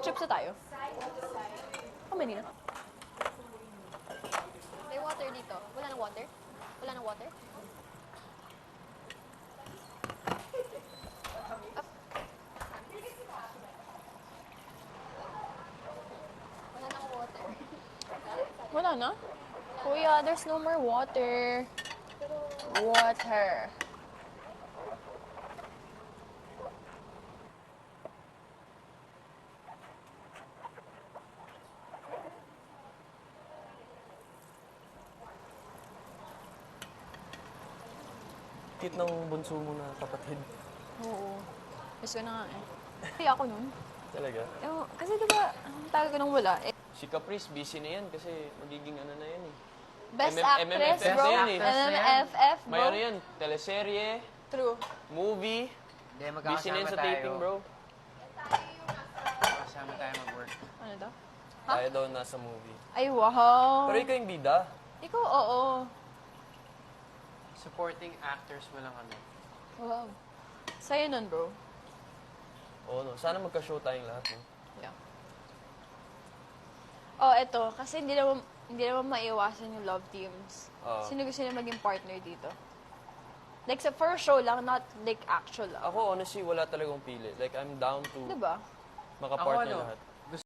chips na tayo. How many na? May water dito. Wala nang water? Wala nang water? Wala nang water. Wala na? Kuya, there's no more water. Water. Cute ng bunso mo na kapatid. Oo. Miss ko na nga eh. Kaya ako nun. Talaga? Kasi diba, ang tagal ko nang wala. Eh, Si Caprice, busy na yan kasi magiging ano na yan eh. Best MMFF actress, bro. na yan eh. MMFF, bro. May ano yan, teleserye, True. movie, Hindi, busy na yan magkakasama sa taping, bro. Kasama tayo mag-work. Ano daw? Tayo daw nasa movie. Ay, wow. Pero ikaw yung bida. Ikaw, oo. Supporting actors mo lang kami. Wow. Sa'yo nun, bro. Oo, no. Sana magka-show tayong lahat, no? Yeah. Oh, eto. Kasi hindi naman maiwasan yung love teams. Oo. Sino gusto niya maging partner dito? Like, sa first show lang, not like actual love. Ako, honestly, wala talagang pili. Like, I'm down to Diba? makapartner Ako, ano? lahat.